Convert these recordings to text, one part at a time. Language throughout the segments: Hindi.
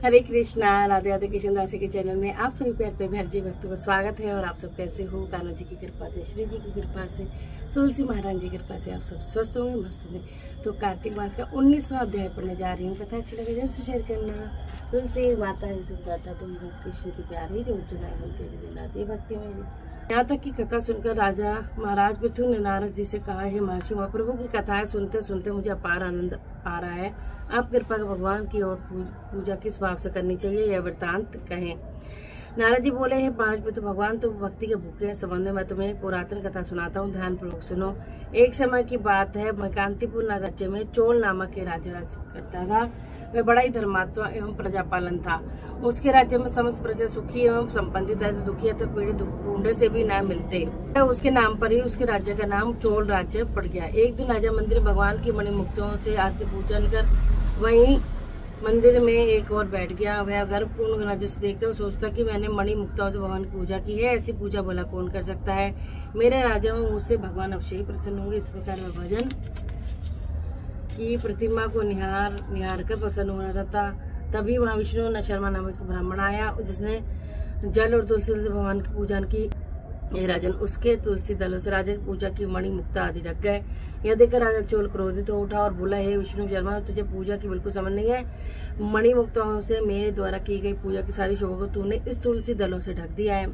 हरे कृष्णा, राधे राधे। कृष्ण दासी के चैनल में आप सभी प्यार पे भैरजी भक्तों का स्वागत है। और आप सब कैसे हो? कान्हा जी की कृपा से, श्री जी की कृपा से, तुलसी महाराज जी की कृपा से आप सब स्वस्थ होंगे, मस्त होंगे। तो कार्तिक मास का 19वां अध्याय पढ़ने जा रही हूँ। कथा अच्छी लगे जरूर से शेयर करना। तुलसी माता है सुखदाता, तुम कृष्ण की प्यारी जो चुनाई हम तेरी दिलाती भक्ति मेरी। यहाँ तक की कथा सुनकर राजा महाराज मिथुन ने नारद जी से कहा, हे महर्षि, महाप्रभु की कथाएं सुनते सुनते मुझे अपार आनंद आ रहा है। आप कृपा कर भगवान की और पूजा किस भाव से करनी चाहिए यह वृत्तांत कहें। नारद जी बोले, हैं पांच में तो भगवान तो भक्ति के भूखे हैं। संबंध में मैं तुम्हें एक पुरातन कथा सुनाता हूँ, ध्यान पूर्वक सुनो। एक समय की बात है, कांतिपुर नगर में चोल नामक के राजा राज करता था। वह बड़ा ही धर्मात्मा एवं प्रजापालन था। उसके राज्य में समस्त प्रजा सुखी एवं संपन्नित है, दुखी है तो पीड़ित ढूंढे से भी न मिलते। उसके नाम पर ही उसके राज्य का नाम चोल राज्य पड़ गया। एक दिन राजा मंदिर भगवान की मणिमुक्तों से आरती पूजन कर वहीं मंदिर में एक और बैठ गया। वह अगर पूर्ण नजर से देखता है, सोचता कि मैंने मणि मुक्ताओं से भगवान की पूजा की है, ऐसी पूजा भला कौन कर सकता है। मेरे राजा में मुझसे भगवान अवश्य ही प्रसन्न होंगे। इस प्रकार वह भजन की प्रतिमा को निहार कर प्रसन्न हो रहा था। तभी वहां विष्णु न शर्मा नामक ब्राह्मण आया, जिसने जल और तुलसी से भगवान की पूजा की। ये राजन उसके तुलसी दलों से राजा की पूजा की मणि मुक्ता आदि रख गए। यह देखकर राजा चोल क्रोधित हो उठा और बोला, हे विष्णु शर्मा, तुझे पूजा की बिल्कुल समझ नहीं है। मणि मुक्ताओं से मेरे द्वारा की गई पूजा की सारी शोभा को तूने इस तुलसी दलों से ढक दिया है।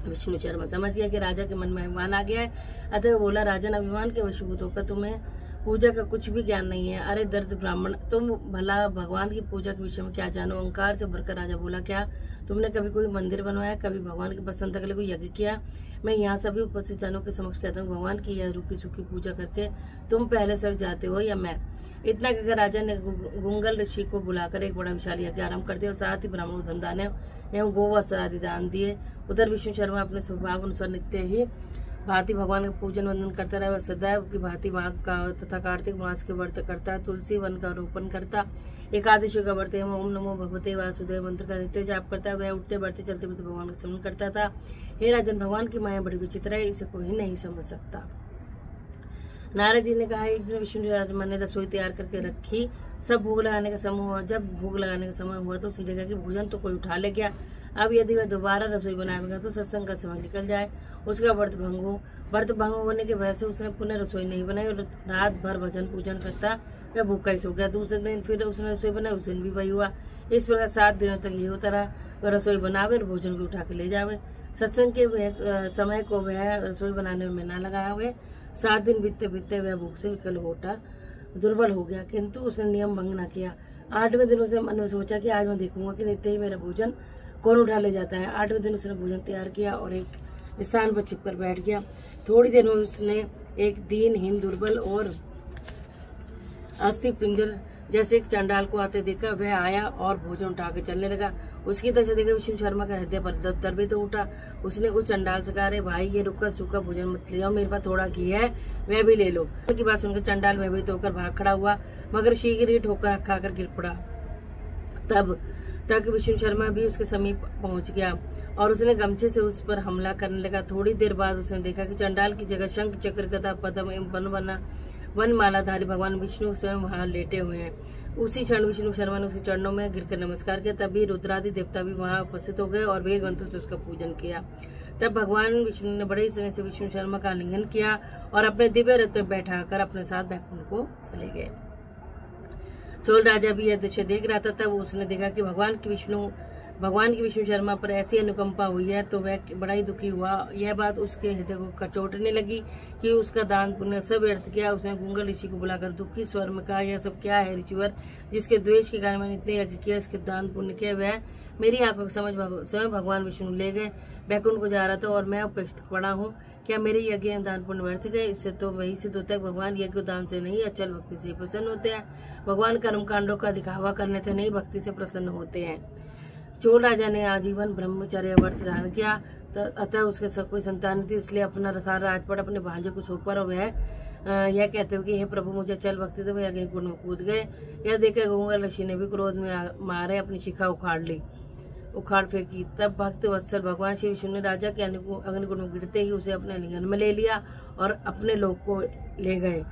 विष्णु शर्मा समझ गया कि राजा के मन में अभिमान आ गया है। अतः बोला, राजन, अभिमान के वशीभूत होकर तुम्हें पूजा का कुछ भी ज्ञान नहीं है। अरे दर्द ब्राह्मण, तुम भला भगवान की पूजा के विषय में क्या जानो। अहंकार से भरकर राजा बोला, क्या तुमने कभी कोई मंदिर बनवाया, कभी भगवान की प्रसन्नता के लिए कोई यज्ञ किया? मैं यहाँ सभी उपस्थित जनों के समक्ष कहता हूँ, भगवान की यह रूखी सूखी पूजा करके तुम पहले स्वर्ग जाते हो या मैं? इतना कहकर राजा ने गुंगल ऋषि को बुलाकर एक बड़ा विशाल यज्ञ आरंभ कर दिया और साथ ही ब्राह्मणों को धन दान एवं गोवस्त्र आदि दान दिए। उधर विष्णु शर्मा अपने स्वभाव अनुसार नित्य ही भांति भगवान का पूजन वंदन करता रहा। वह सदैव की भांति माघ का तथा कार्तिक मास के व्रत करता, तुलसी वन का रोपण करता, एकादशी का व्रत एवं ओम नमो भगवते वासुदेव मंत्र का नित्य जाप करता। वह उठते बढ़ते चलते बढ़ते भगवान का स्मरण करता था। हे राजन, भगवान की माया बड़ी विचित्र है, इसे कोई नहीं समझ सकता। नारद जी ने कहा, एक दिन विष्णु शर्मा ने रसोई तैयार करके रखी। सब भोग लगाने का समय हुआ। जब भोग लगाने का समय हुआ तो उसने देखा कि भोजन तो कोई उठा ले गया। अब यदि वह दोबारा रसोई बनाएगा तो सत्संग का समय निकल जाए, उसका व्रत भंग होने के वजह से उसने पुनः रसोई नहीं बनाई और रात भर भजन पूजन करता वह भूखा ही सो गया। दूसरे दिन फिर उसने रसोई बनाई, उस दिन भी वही हुआ। इस प्रकार 7 दिनों तक ये होता रहा। वह रसोई बनावे और भोजन को उठा के ले जावे। सत्संग के समय को वह रसोई बनाने में न लगाया हुए। 7 दिन बीतते बीतते वह भूख से विकल हो उठा, दुर्बल हो गया, किंतु उसने नियम भंग न किया। 8वें दिन उसने मन में सोचा कि आज मैं देखूंगा कि नित्य ही मेरा भोजन कौन उठा ले जाता है। 8वें दिन उसने भोजन तैयार किया और एक स्थान पर छिपकर बैठ गया। थोड़ी देर में उसने एक दीनहीन, दुर्बल और अस्थि पिंजर जैसे एक चंडाल को आते देखा। वह आया और भोजन उठा के चलने लगा। उसकी दशा देखकर विष्णु शर्मा का हृदय पर द्रवित तो उठा। उसने उस चंडाल से कहा, अरे भाई, ये रुका सूखा भोजन मत ले जाओ, मेरे पास थोड़ा घी है, वह भी ले लो। की बात सुनकर चंडाल भयभीत होकर भाग खड़ा हुआ, मगर शीघ्र ही ठोकर खाकर गिर पड़ा। तब तक विष्णु शर्मा भी उसके समीप पहुंच गया और उसने गमछे से उस पर हमला करने लगा। थोड़ी देर बाद उसने देखा कि चंडाल की जगह शंख, चक्र, गदा, पद्म एवं वन मालाधारी भगवान विष्णु स्वयं वहां लेटे हुए हैं। उसी क्षण विष्णु शर्मा ने उसके चरणों में गिरकर नमस्कार किया। तभी रुद्रादि देवता भी वहां उपस्थित हो गए और वेद मंत्रों से उसका पूजन किया। तब भगवान विष्णु ने बड़े ही स्नेह से विष्णु शर्मा का आलिंगन किया और अपने दिव्य रथ में बैठाकर अपने साथ बैकुंठ को चले गए। चोल राजा भी यह दृश्य देख रहा था। तब उसने देखा कि भगवान की विष्णु शर्मा पर ऐसी अनुकंपा हुई है तो वह बड़ा ही दुखी हुआ। यह बात उसके हृदय को कचोटने लगी कि उसका दान पुण्य सब व्यर्थ किया। उसने गुंगल ऋषि को बुलाकर दुखी स्वर में कहा, यह सब क्या है ऋषिवर, जिसके द्वेष के कारण मैंने इतने यज्ञ किया, इसके दान पुण्य किया, वह मेरी आंखों को समझ स्वयं भगवान विष्णु ले गए। बैकुंठ को जा रहा था और मैं उपेक्षित पड़ा हूँ। क्या मेरे यज्ञ दान पुण्य व्यर्थ गए? इससे तो वही सिद्ध होता है भगवान यज्ञ दान से नहीं, अचल भक्ति से प्रसन्न होते हैं। भगवान कर्म कांडों का दिखावा करने से नहीं, भक्ति से प्रसन्न होते हैं। चोल राजा ने आजीवन ब्रह्मचर्य व्रत धारण किया। अतः उसके कोई संतान थी, इसलिए अपना सारा राजपाट अपने भांजे को सौंपकर और वह यह कहते हुए कि हे प्रभु, मुझे चल भक्ति तो वह अग्निकुंड में कूद गए। यह देखकर गुंगल ऋषि ने भी क्रोध में मारे अपनी शिखा उखाड़ फेंकी। तब भक्त वत्सल भगवान श्री विष्णु ने राजा के अग्निकुंड में गिरते ही उसे अपने आलिंगन में ले लिया और अपने लोक को ले गए।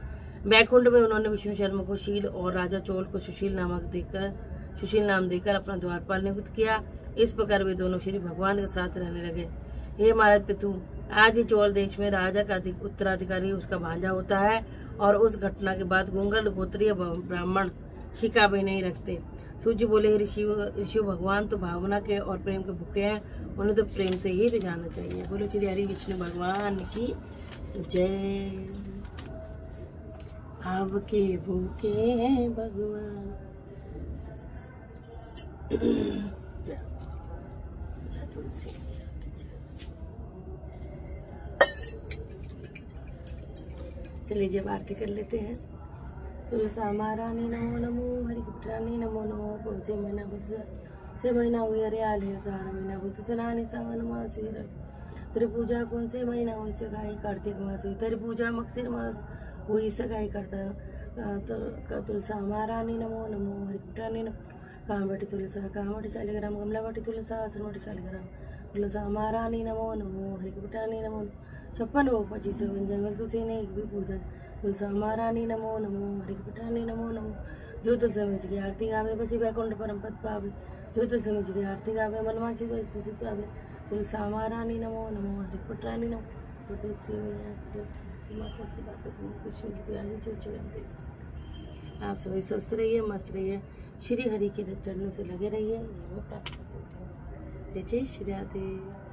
बैकुंठ में उन्होंने विष्णु शर्मा को शील और राजा चोल को सुशील नामक देकर सुशील नाम देकर अपना द्वारपाल नियुक्त किया। इस प्रकार वे दोनों श्री भगवान के साथ रहने लगे। हे महाराज पितु, आज भी चोल देश में राजा का उत्तराधिकारी उसका भांजा होता है और उस घटना के बाद गुंगल गोत्रीय ब्राह्मण शिका भी नहीं रखते। सूर्य बोले, ऋषि भगवान तो भावना के और प्रेम के भूखे हैं, उन्हें तो प्रेम से ही जाना चाहिए। बोलो श्री हरि विष्णु भगवान की जय। भाव के भूखे हैं भगवान। तुलसी चलिए जब आरती कर लेते हैं। तुलसा महारानी नमो नमो, हरि पुत्रानी नमो नमो। कौन से महीना बोलते से महीना हुई हरियाली, सारा महीना बोलते सनानी सावन मास हुई। तेरी पूजा कौन से महीना हुई सगाई, कार्तिक मास हुई। तेरी पूजा मक्सिर मास हुई सगाई करता। तुलसा महारानी नमो नमो, हरि पुत्रानी नमो। कहाँ बैठी तुलसा, कहाँ बैठी शालिग्राम, गमला बैठी तुलसा, आसन बैठी शालिग्राम। तुलसा महारानी नमो नमो, हरि पुत्रानी नमो। 56 वो 25 जंगल तुलसी ने एक भी पूजा। तुलसा महारानी नमो नमो, हरि पुत्रानी नमो नमो। जो तुलसा मिच की आरती गावे, बसी वैकुंठ परम पद पावे। जो तुलसा मिच की आरती गावे, मनवांछित सिद्ध पावे। तुलसा महारानी नमो नमो, हरि पुत्रानी नमो। तुलसी मैया माता से बात कुछ आप सभी स्वस्थ रहिए, मस्त रहिए, श्री हरि के चरणों से लगे रहिए। जय श्री राधे।